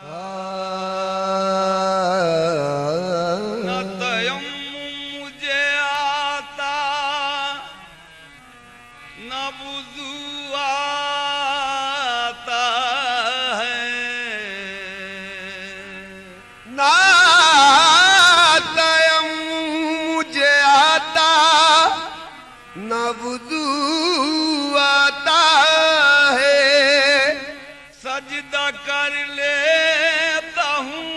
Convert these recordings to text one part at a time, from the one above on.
न तयम मुझे आता न बुझू आता है। ना तयम मुझे आता न वुज़ू आता है। सजदा कर लेता हूँ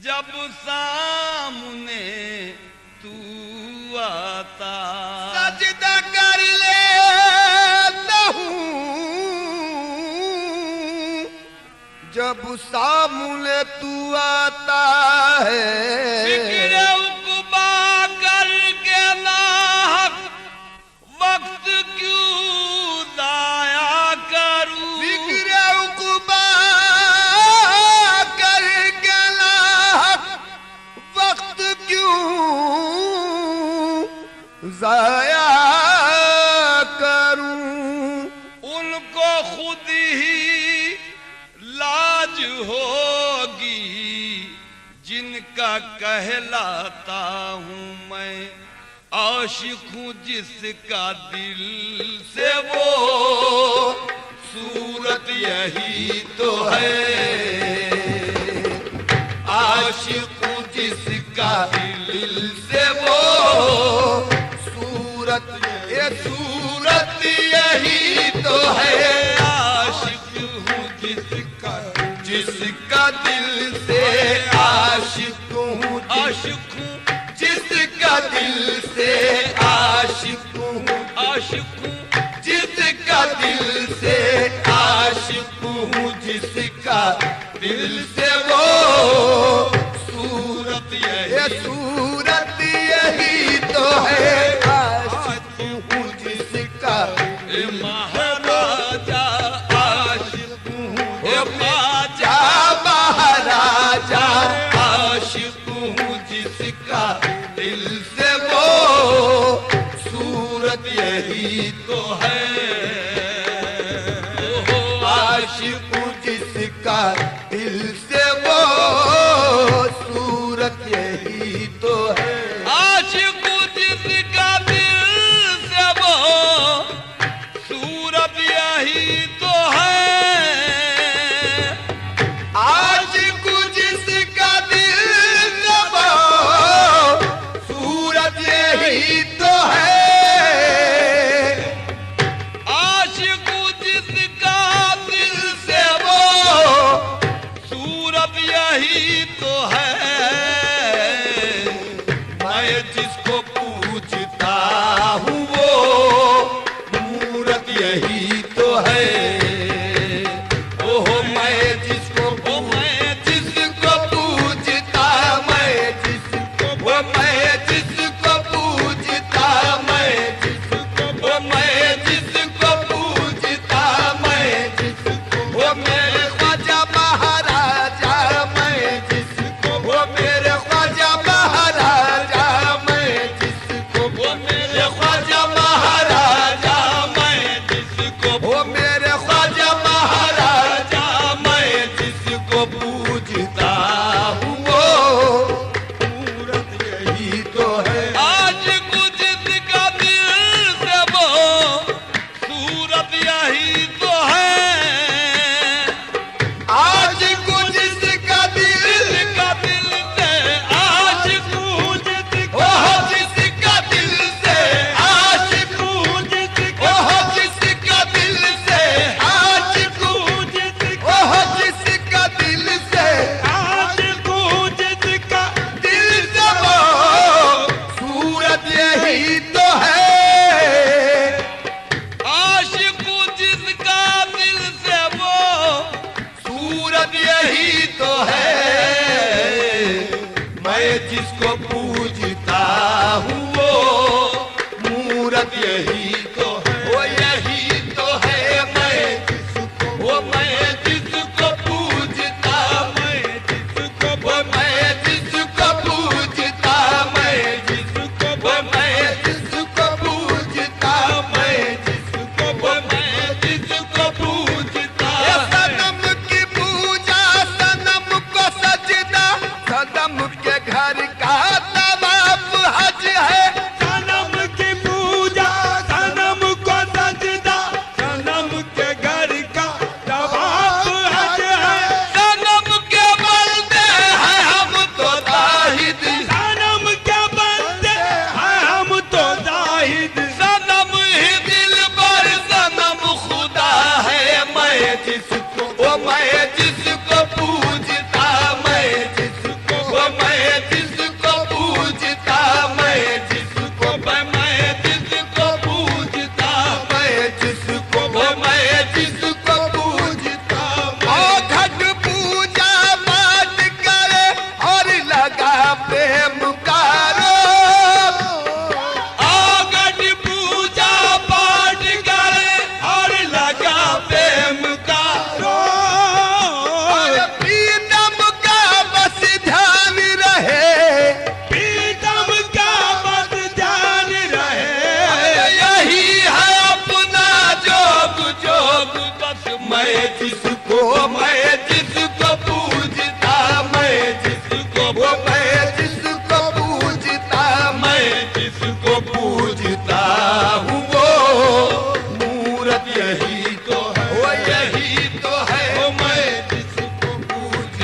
जब सामने तू आता। सजदा कर लेता हूँ जब सामने तू आता है। फिक्र उक़बा करके नाहक वक्त क्यों दाया करूं। फिक्र उक़बा करके नाहक वक्त क्यों ज़ाया करूं। उनको खुद ही लाज होगी जिनका कहलाता हूँ मैं। आशिक हूँ जिसका दिल से वो सूरत यही तो है। आशिक हूँ जिसका दिल से वो सूरत, ये सूरत यही तो है। आशिक हूँ जिसका जिसका दिल से आशिक हूँ, आशिक हूँ जिसका दिल से आशिक हूँ, आशिक हूँ जिसका दिल से आशिक हूँ, जिसका दिल से वो सूरत ये यही सूरत यही तो है। आशिक हूँ जिसका महाराजा आशिक हूँ जा महाराजा आशिक हूँ जिसका दिल से वो सूरत यही तो है। आशिक हूँ जिसका दिल से वो सूरत यही तो है। आशिक हूँ जिसका दिल से वो सूरत यही तो है। आशिक हूँ जिसका दिल से वो सूरत यही तो है। आशिक हूँ जिसका दिल से वो मैं जिसको पूजता, मैं जिसको, वो मैं जिसको पूजता, मैं जिसको पूजता हूँ, वो मूरत यही तो है, वो यही तो है, वो मैं जिसको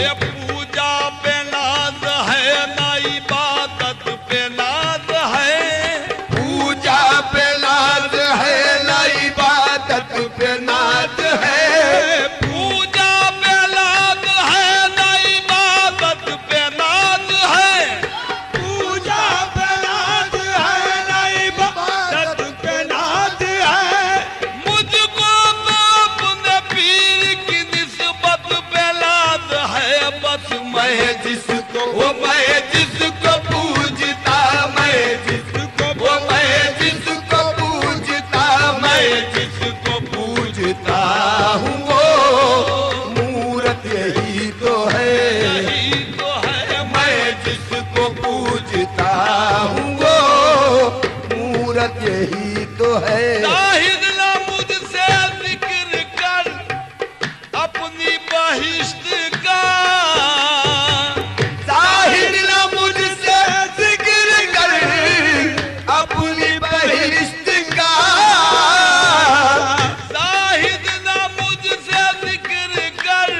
ये पूजा पे नाज है ना इबादत पे नाज है। पूजा पे नाज है ना इबादत पे नाज है, पूजा पे नाज है ना इबादत पे नाज है। पूजा पे नाज है ना इबादत पे नाज है। मुझको तो अपने पीर की निस्बत पे नाज है बस। मैं जिसको, वो मैं जिसको पूजता, मैं जिसको, वो मैं जिसको पूजता, मैं जिसको पूजता हूँ, वो मूरत यही तो है, यही तो है। मैं जिसको पूजता हूँ, वो मूरत यही तो है। जाहिद ना मुझसे जिक्र कर अपनी बहिश्त का। जाहिर ना मुझसे जिक्र कर अपनी बहिश्त का, जाहिद ना मुझसे जिक्र कर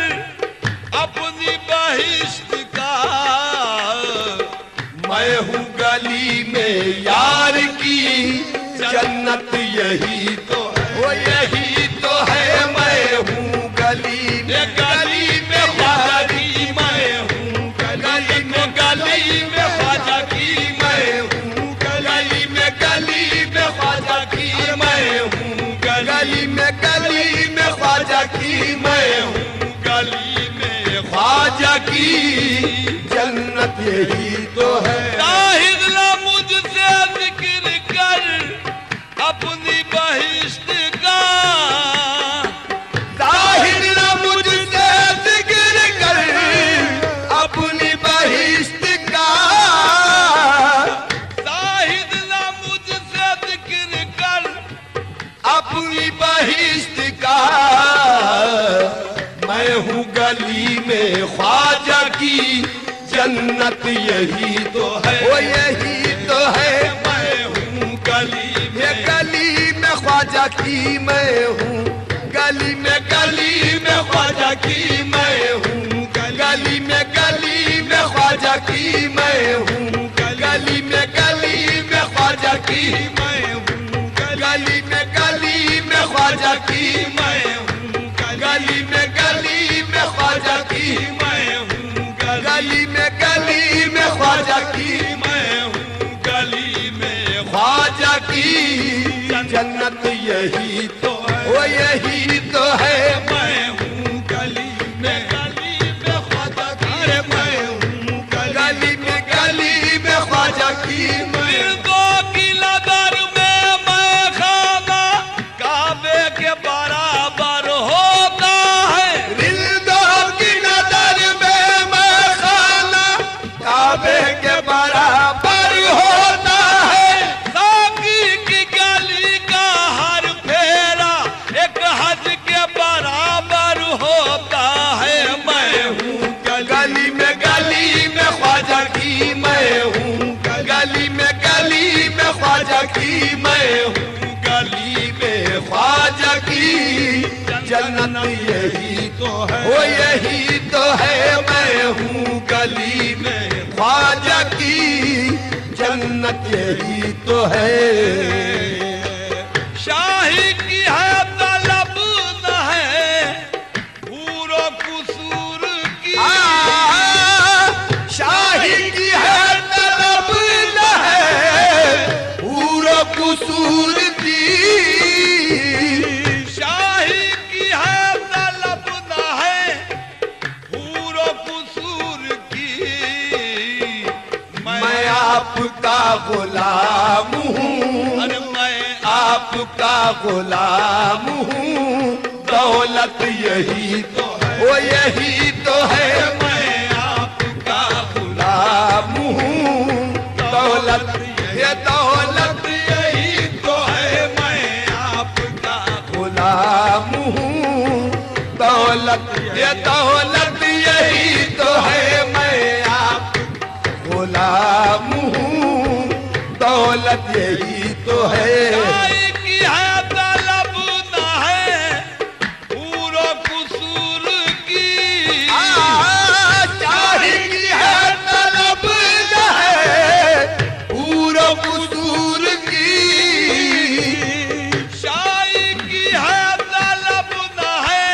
अपनी बहिश्त का। मैं हूँ गली में यार की जन्नत यही तो है, वो यही तो है। मैं हूँ गली में, गली में ख्वाजा की, मैं हूँ गली में, गली में ख्वाजा की, मैं हूँ गली में, गली में ख्वाजा की, मैं हूँ गली में, गली में ख्वाजा की, मैं हूँ गली में ख्वाजा की जन्नत यही तो है। जाहिद ना मुझसे जिक्र कर अपनी बहिश्त का। जाहिर ना मुझसे जिक्र कर अपनी बहिश्त का, जाहिद ना मुझसे जिक्र कर अपनी बहिश्त का। मैं हूँ गली में ख्वाजा की जन्नत यही तो है, वो यही तो है। मैं हूँ गली में, गली में ख्वाजा की, मैं हूँ गली में, गली में ख्वाजा की, मैं हूँ गली में, गली में ख्वाजा की, मैं हूँ गली में, गली में ख्वाजा की, मैं हूँ गली में, गली में ख्वाजा की, मैं हूँ गली में, गली में ख्वाजा की, मैं हूँ गली में, गली में ख्वाजा की, मैं हूँ गली में ख्वाजा की जन्नत यही तो है, वो यही तो है। मैं हूँ गली में, गली में ख्वाजा की, मैं हूँ गली में, गली में ख्वाजा की, मैं दो की नजर में मैं खाना काबे के बराबर होता है। दिलदार की नजर में मैं खाना काबे के बराबर होता है। साकी की गली का हर फेरा एक हज के बराबर होता है। मैं हूँ गली में, गली में ख्वाजा की, मैं हूँ गली में, गली में ख्वाजा की, मैं हूँ गली में ख्वाजा की जन्नत यही तो है, वो यही तो है। मैं हूँ गली में ख्वाजा की जन्नत यही तो है। शाही की है तलब न है पूरो कुसूर की। शाही की है तलब न है पूरा कसूर की, शाही की है तलब न है पूरो कुसूर की। मैं आपका गुलाम हूँ, अरे मैं आपका गुलाम हूँ। दौलत यही तो है, वो यही तो है। मैं आपका गुलाम हूँ। दौलत, ये दौलत यही तो है। मैं आपका गुलाम हूँ। दौलत, ये दौलत यही तो है, मैं आप गुलाम हूँ, दौलत यही तो है। चाय की है तलब न है पूरो कुसूर की, चाय की है तलब न है पूरो कुसूर की, चाय की है तलब न है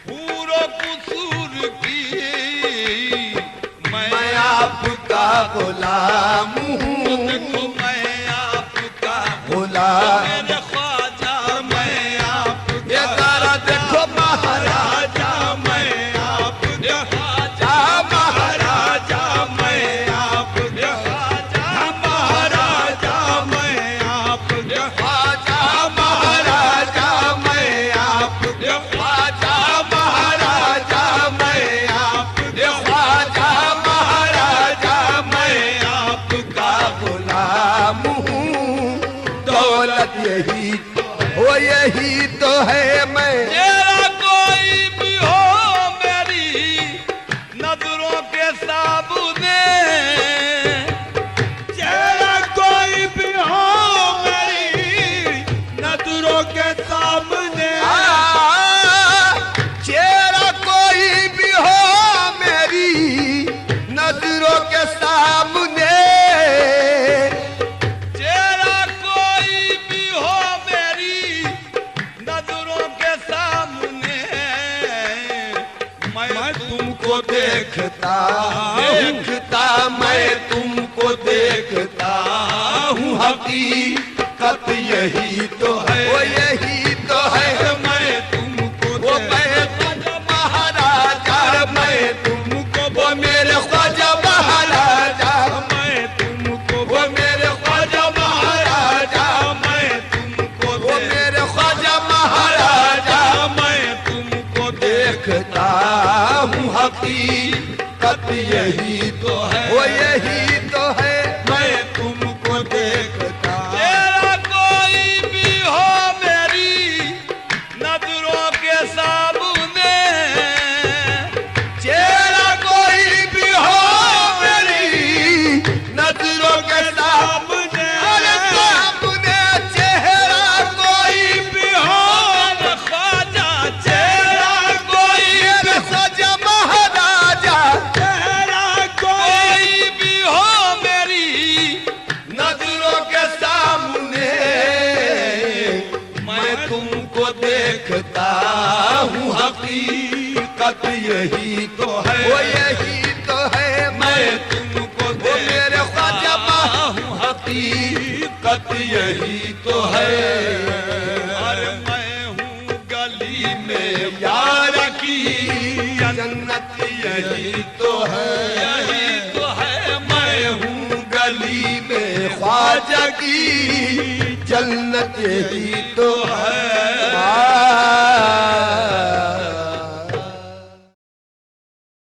पूरो कुसूर की। मैं आपका गुलाम हूँ, देखो मैं आपका गुलाम। मेरे ख्वाजा, मैं आपका ये तारा देखो महाराजा, राजा, मैं आपका राजा महाराजा, मैं आपका महाराजा मैं आपका ख्वाजा महाराजा, मैं आप ख्वाजा महाराजा, मैं आप ख्वाजा महाराजा, मैं आपका गुलाम हूँ, दौलत यही वो यही तो है। मैं तेरा कोई भी हो मेरी नजरों के सामने, चेहरा कोई भी हो मेरी नजरों के सामने, चेहरा कोई भी हो मेरी नजरों के सामने, तेरा कोई भी हो मेरी नजरों के सामने, मैं तुमको देखता देखता मैं तुमको देखता हूँ, हकीकत यही तो है, वो यही तो है। मैं तुमको वो मैं ख्वाजा महाराजा, मैं तुमको वो मेरे ख्वाजा महाराजा, मैं तुमको वो मेरे ख्वाजा महाराजा, मैं तुमको वो मेरे ख्वाजा महाराजा, मैं तुमको देखता हूँ, हकीकत यही तो है, वो यही तो है। मैं तुमको देखता तेरा कोई भी हो मेरी नजरों के सामने, चेहरा कोई भी हो मेरी नजरों के सामने, अरे सामने चेहरा कोई भी हो, मेरे ख्वाजा चेहरा कोई मेरे ख्वाजा महाराजा, चेहरा कोई भी हो मेरी नजरों के सामने, मैं तुमको देखता हूँ, हकीकत यही तो है, वो यही तो है। मैं तुमको वो मेरे ख्वाजा हूँ, हकीकत यही तो है। अरे मैं हूँ गली में यार की जन्नत यही तो है, यही तो है। मैं हूँ गली में ख्वाजा की जन्नत यही तो है।